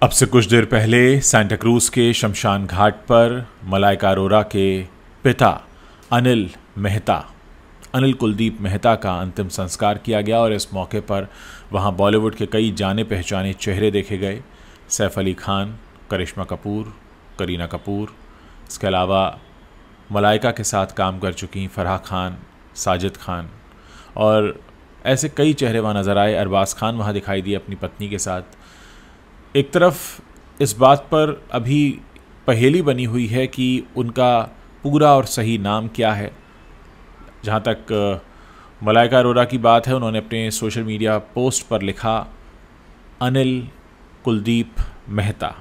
अब से कुछ देर पहले सांता क्रूज के शमशान घाट पर मलाइका अरोरा के पिता अनिल कुलदीप मेहता का अंतिम संस्कार किया गया और इस मौके पर वहां बॉलीवुड के कई जाने पहचाने चेहरे देखे गए। सैफ अली खान, करिश्मा कपूर, करीना कपूर, इसके अलावा मलाइका के साथ काम कर चुकी फराह खान, साजिद खान और ऐसे कई चेहरे वहाँ नज़र आए। अरबाज खान वहाँ दिखाई दिए अपनी पत्नी के साथ। एक तरफ इस बात पर अभी पहेली बनी हुई है कि उनका पूरा और सही नाम क्या है। जहाँ तक मलाइका अरोरा की बात है, उन्होंने अपने सोशल मीडिया पोस्ट पर लिखा अनिल कुलदीप मेहता,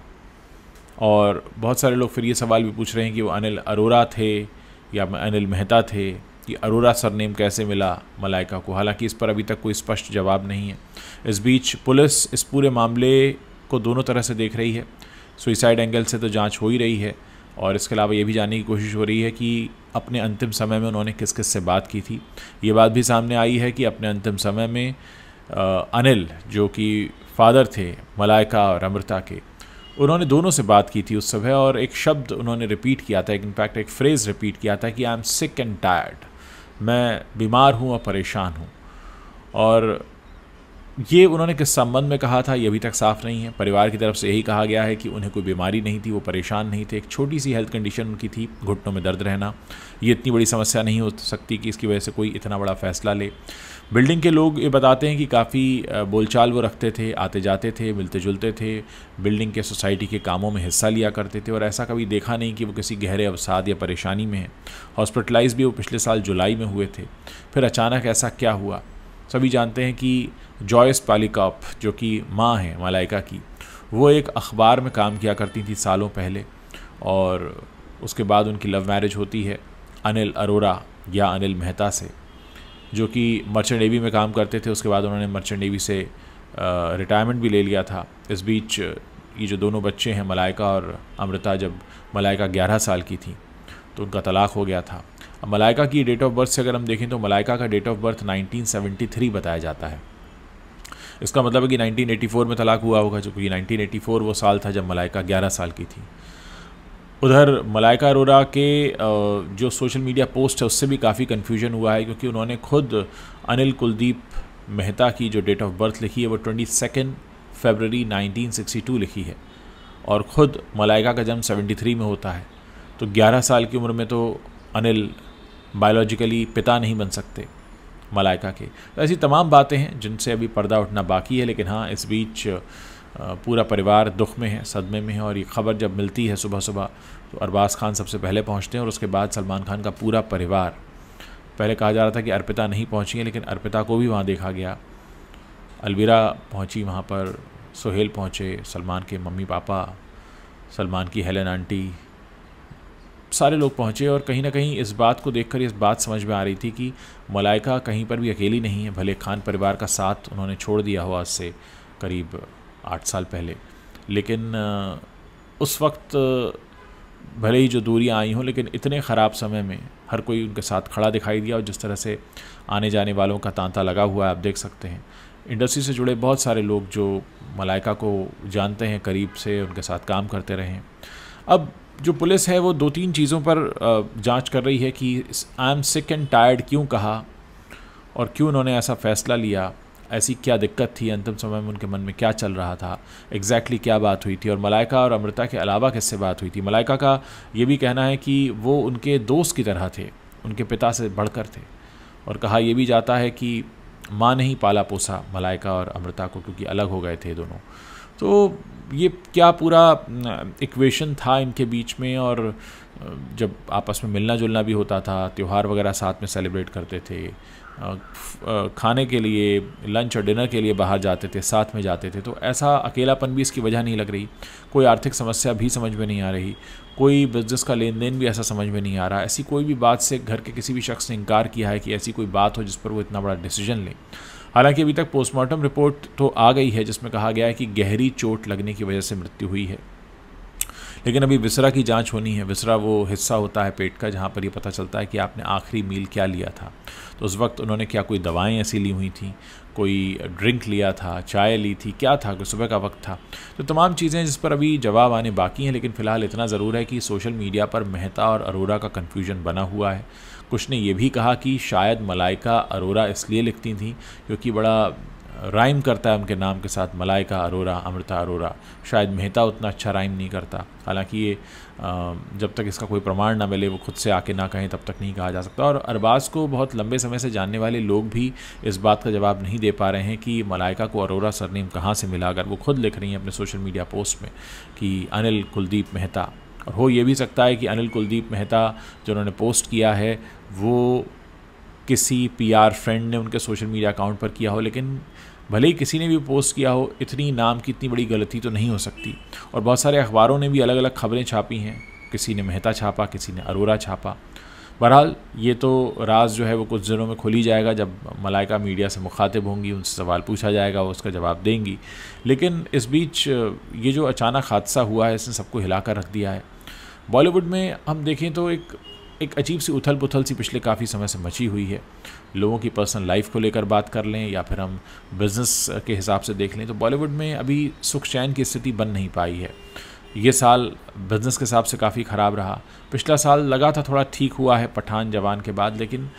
और बहुत सारे लोग फिर ये सवाल भी पूछ रहे हैं कि वो अनिल अरोरा थे या अनिल मेहता थे, कि अरोरा सरनेम कैसे मिला मलाइका को। हालांकि इस पर अभी तक कोई स्पष्ट जवाब नहीं है। इस बीच पुलिस इस पूरे मामले को दोनों तरह से देख रही है। सुइसाइड एंगल से तो जांच हो ही रही है, और इसके अलावा ये भी जानने की कोशिश हो रही है कि अपने अंतिम समय में उन्होंने किस किस से बात की थी। ये बात भी सामने आई है कि अपने अंतिम समय में अनिल, जो कि फादर थे मलाइका और अमृता के, उन्होंने दोनों से बात की थी उस समय, और एक शब्द उन्होंने रिपीट किया था, इनफैक्ट एक फ्रेज़ रिपीट किया था कि I am sick and tired, मैं बीमार हूँ और परेशान हूँ। और ये उन्होंने किस संबंध में कहा था ये अभी तक साफ नहीं है। परिवार की तरफ से यही कहा गया है कि उन्हें कोई बीमारी नहीं थी, वो परेशान नहीं थे, एक छोटी सी हेल्थ कंडीशन उनकी थी, घुटनों में दर्द रहना। ये इतनी बड़ी समस्या नहीं हो सकती कि इसकी वजह से कोई इतना बड़ा फैसला ले। बिल्डिंग के लोग ये बताते हैं कि काफ़ी बोलचाल वो रखते थे, आते जाते थे, मिलते जुलते थे, बिल्डिंग के सोसाइटी के कामों में हिस्सा लिया करते थे, और ऐसा कभी देखा नहीं कि वो किसी गहरे अवसाद या परेशानी में है। हॉस्पिटलाइज भी वो पिछले साल जुलाई में हुए थे। फिर अचानक ऐसा क्या हुआ? सभी जानते हैं कि जॉयस पॉलीकॉप, जो कि माँ हैं मलाइका की, वो एक अखबार में काम किया करती थी सालों पहले, और उसके बाद उनकी लव मैरिज होती है अनिल अरोरा या अनिल मेहता से, जो कि मर्चेंट नेवी में काम करते थे। उसके बाद उन्होंने मर्चेंट नेवी से रिटायरमेंट भी ले लिया था। इस बीच ये जो दोनों बच्चे हैं मलाइका और अमृता, जब मलाइका 11 साल की थी तो उनका तलाक हो गया था। अब मलाइका की डेट ऑफ बर्थ से अगर हम देखें तो मलाइका का डेट ऑफ बर्थ 1973 बताया जाता है। इसका मतलब है कि 1984 में तलाक हुआ होगा, क्योंकि 1984 वो साल था जब मलाइका 11 साल की थी। उधर मलाइका अरोरा के जो सोशल मीडिया पोस्ट है उससे भी काफ़ी कन्फ्यूजन हुआ है, क्योंकि उन्होंने खुद अनिल कुलदीप मेहता की जो डेट ऑफ बर्थ लिखी है वो 22 फरवरी 1962 लिखी है, और ख़ुद मलाइका का जन्म 73 में होता है। तो 11 साल की उम्र में तो अनिल बायोलॉजिकली पिता नहीं बन सकते मलाइका के। तो ऐसी तमाम बातें हैं जिनसे अभी पर्दा उठना बाकी है। लेकिन हाँ, इस बीच पूरा परिवार दुख में है, सदमे में है, और ये खबर जब मिलती है सुबह सुबह तो अरबाज खान सबसे पहले पहुंचते हैं, और उसके बाद सलमान खान का पूरा परिवार। पहले कहा जा रहा था कि अर्पिता नहीं पहुंची है, लेकिन अर्पिता को भी वहाँ देखा गया। अलविरा पहुंची वहाँ पर, सोहेल पहुँचे, सलमान के मम्मी पापा, सलमान की हेलन आंटी, सारे लोग पहुँचे। और कहीं ना कहीं इस बात को देखकर इस बात समझ में आ रही थी कि मलाइका कहीं पर भी अकेली नहीं है। भले खान परिवार का साथ उन्होंने छोड़ दिया हो आज से करीब 8 साल पहले, लेकिन उस वक्त भले ही जो दूरियां आई हों, लेकिन इतने ख़राब समय में हर कोई उनके साथ खड़ा दिखाई दिया। और जिस तरह से आने जाने वालों का तांता लगा हुआ है, आप देख सकते हैं। इंडस्ट्री से जुड़े बहुत सारे लोग जो मलाइका को जानते हैं करीब से, उनके साथ काम करते रहे हैं। अब जो पुलिस है वो 2-3 चीज़ों पर जांच कर रही है कि I am sick and tired क्यों कहा, और क्यों उन्होंने ऐसा फ़ैसला लिया, ऐसी क्या दिक्कत थी, अंतिम समय में उनके मन में क्या चल रहा था, एग्जैक्टली क्या बात हुई थी, और मलाइका और अमृता के अलावा किससे बात हुई थी। मलाइका का ये भी कहना है कि वो उनके दोस्त की तरह थे, उनके पिता से बढ़कर थे, और कहा यह भी जाता है कि माँ ने ही पाला पोसा मलाइका और अमृता को, क्योंकि अलग हो गए थे दोनों। तो ये क्या पूरा इक्वेशन था इनके बीच में, और जब आपस में मिलना जुलना भी होता था, त्यौहार वगैरह साथ में सेलिब्रेट करते थे, खाने के लिए, लंच और डिनर के लिए बाहर जाते थे, साथ में जाते थे, तो ऐसा अकेलापन भी इसकी वजह नहीं लग रही। कोई आर्थिक समस्या भी समझ में नहीं आ रही, कोई बिज़नेस का लेन देन भी ऐसा समझ में नहीं आ रहा। ऐसी कोई भी बात से घर के किसी भी शख्स ने इनकार किया है कि ऐसी कोई बात हो जिस पर वो इतना बड़ा डिसीजन लें। हालांकि अभी तक पोस्टमार्टम रिपोर्ट तो आ गई है जिसमें कहा गया है कि गहरी चोट लगने की वजह से मृत्यु हुई है, लेकिन अभी विसरा की जांच होनी है। विसरा वो हिस्सा होता है पेट का जहाँ पर ये पता चलता है कि आपने आखिरी मील क्या लिया था, तो उस वक्त उन्होंने क्या कोई दवाएं ऐसी ली हुई थी, कोई ड्रिंक लिया था, चाय ली थी, क्या था, कोई सुबह का वक्त था। तो तमाम चीज़ें जिस पर अभी जवाब आने बाकी हैं, लेकिन फ़िलहाल इतना ज़रूर है कि सोशल मीडिया पर मेहता और अरोरा का कन्फ्यूजन बना हुआ है। कुछ ने ये भी कहा कि शायद मलाइका अरोरा इसलिए लिखती थी क्योंकि बड़ा राइम करता है उनके नाम के साथ, मलाइका अरोरा, अमृता अरोरा। शायद मेहता उतना अच्छा राइम नहीं करता। हालांकि ये जब तक इसका कोई प्रमाण ना मिले, वो खुद से आके ना कहें, तब तक नहीं कहा जा सकता। और अरबाज़ को बहुत लंबे समय से जानने वाले लोग भी इस बात का जवाब नहीं दे पा रहे हैं कि मलाइका को अरोरा सरनेम कहाँ से मिला, अगर वो खुद लिख रही हैं अपने सोशल मीडिया पोस्ट में कि अनिल कुलदीप मेहता। और हो ये भी सकता है कि अनिल कुलदीप मेहता जो उन्होंने पोस्ट किया है वो किसी पीआर फ्रेंड ने उनके सोशल मीडिया अकाउंट पर किया हो, लेकिन भले ही किसी ने भी पोस्ट किया हो, इतनी नाम की इतनी बड़ी गलती तो नहीं हो सकती। और बहुत सारे अखबारों ने भी अलग अलग खबरें छापी हैं, किसी ने मेहता छापा, किसी ने अरोरा छापा। बहरहाल ये तो राज जो है वो कुछ दिनों में खुल ही जाएगा, जब मलाइका मीडिया से मुखातिब होंगी, उनसे सवाल पूछा जाएगा, वो उसका जवाब देंगी। लेकिन इस बीच ये जो अचानक हादसा हुआ है, इसने सबको हिला कर रख दिया है। बॉलीवुड में हम देखें तो एक अजीब सी उथल पुथल सी पिछले काफ़ी समय से मची हुई है। लोगों की पर्सनल लाइफ को लेकर बात कर लें या फिर हम बिज़नेस के हिसाब से देख लें, तो बॉलीवुड में अभी सुख चैन की स्थिति बन नहीं पाई है। ये साल बिज़नेस के हिसाब से काफ़ी ख़राब रहा। पिछला साल लगा था थोड़ा ठीक हुआ है पठान जवान के बाद, लेकिन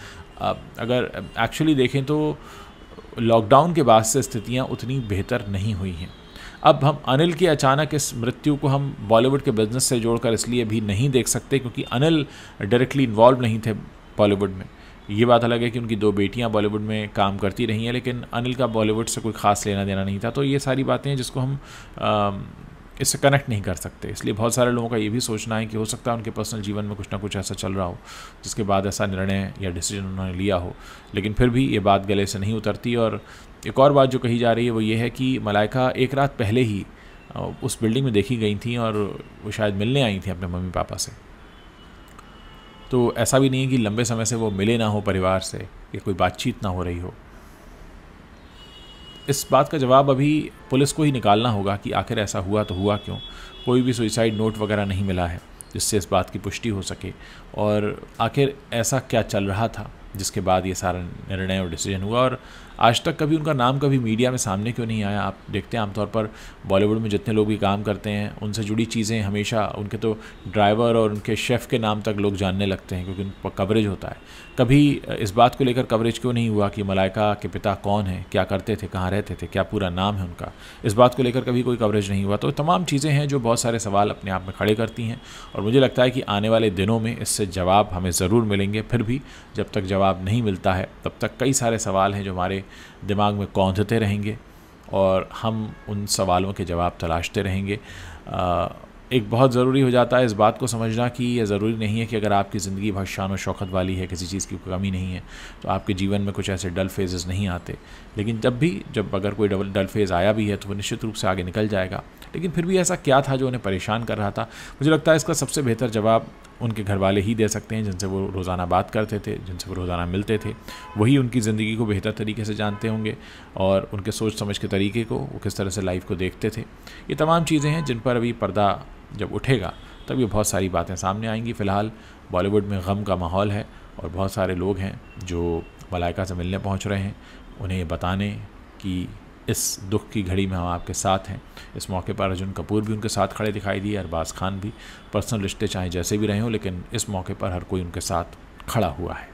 अगर एक्चुअली देखें तो लॉकडाउन के बाद से स्थितियाँ उतनी बेहतर नहीं हुई हैं। अब हम अनिल की अचानक इस मृत्यु को हम बॉलीवुड के बिज़नेस से जोड़कर इसलिए भी नहीं देख सकते क्योंकि अनिल डायरेक्टली इन्वॉल्व नहीं थे बॉलीवुड में। ये बात अलग है कि उनकी 2 बेटियां बॉलीवुड में काम करती रही हैं, लेकिन अनिल का बॉलीवुड से कोई ख़ास लेना देना नहीं था। तो ये सारी बातें हैं जिसको हम इससे कनेक्ट नहीं कर सकते। इसलिए बहुत सारे लोगों का ये भी सोचना है कि हो सकता है उनके पर्सनल जीवन में कुछ ना कुछ ऐसा चल रहा हो जिसके बाद ऐसा निर्णय या डिसीजन उन्होंने लिया हो, लेकिन फिर भी ये बात गले से नहीं उतरती। और एक और बात जो कही जा रही है वो ये है कि मलाइका एक रात पहले ही उस बिल्डिंग में देखी गई थी और वो शायद मिलने आई थी अपने मम्मी पापा से। तो ऐसा भी नहीं है कि लंबे समय से वो मिले ना हो परिवार से या कोई बातचीत ना हो रही हो। इस बात का जवाब अभी पुलिस को ही निकालना होगा कि आखिर ऐसा हुआ तो हुआ क्यों। कोई भी सुसाइड नोट वगैरह नहीं मिला है जिससे इस बात की पुष्टि हो सके, और आखिर ऐसा क्या चल रहा था जिसके बाद ये सारा निर्णय और डिसीजन हुआ। और आज तक कभी उनका नाम कभी मीडिया में सामने क्यों नहीं आया। आप देखते हैं आमतौर पर बॉलीवुड में जितने लोग भी काम करते हैं उनसे जुड़ी चीज़ें हमेशा उनके तो ड्राइवर और उनके शेफ़ के नाम तक लोग जानने लगते हैं क्योंकि उन पर कवरेज होता है। कभी इस बात को लेकर कवरेज क्यों नहीं हुआ कि मलाइका के पिता कौन है, क्या करते थे, कहाँ रहते थे, क्या पूरा नाम है उनका, इस बात को लेकर कभी कोई कवरेज नहीं हुआ। तो तमाम चीज़ें हैं जो बहुत सारे सवाल अपने आप में खड़े करती हैं और मुझे लगता है कि आने वाले दिनों में इससे जवाब हमें ज़रूर मिलेंगे। फिर भी जब तक जवाब नहीं मिलता है तब तक कई सारे सवाल हैं जो हमारे दिमाग में कौंधते रहेंगे और हम उन सवालों के जवाब तलाशते रहेंगे। एक बहुत ज़रूरी हो जाता है इस बात को समझना कि यह ज़रूरी नहीं है कि अगर आपकी ज़िंदगी बहुत शान और शौकत वाली है, किसी चीज़ की कमी नहीं है, तो आपके जीवन में कुछ ऐसे डल फेजेस नहीं आते। लेकिन जब अगर कोई डल फेज़ आया भी है तो वो निश्चित रूप से आगे निकल जाएगा। लेकिन फिर भी ऐसा क्या था जो उन्हें परेशान कर रहा था? मुझे लगता है इसका सबसे बेहतर जवाब उनके घर वाले ही दे सकते हैं, जिनसे वो रोज़ाना बात करते थे, जिनसे वो रोज़ाना मिलते थे। वही उनकी ज़िंदगी को बेहतर तरीके से जानते होंगे और उनके सोच समझ के तरीके को, वो किस तरह से लाइफ को देखते थे। ये तमाम चीज़ें हैं जिन पर अभी पर्दा जब उठेगा तब ये बहुत सारी बातें सामने आएंगी। फ़िलहाल बॉलीवुड में गम का माहौल है और बहुत सारे लोग हैं जो मलाइका से मिलने पहुंच रहे हैं, उन्हें ये बताने कि इस दुख की घड़ी में हम आपके साथ हैं। इस मौके पर अर्जुन कपूर भी उनके साथ खड़े दिखाई दिए, अरबाज़ खान भी। पर्सनल रिश्ते चाहे जैसे भी रहे हों, लेकिन इस मौके पर हर कोई उनके साथ खड़ा हुआ है।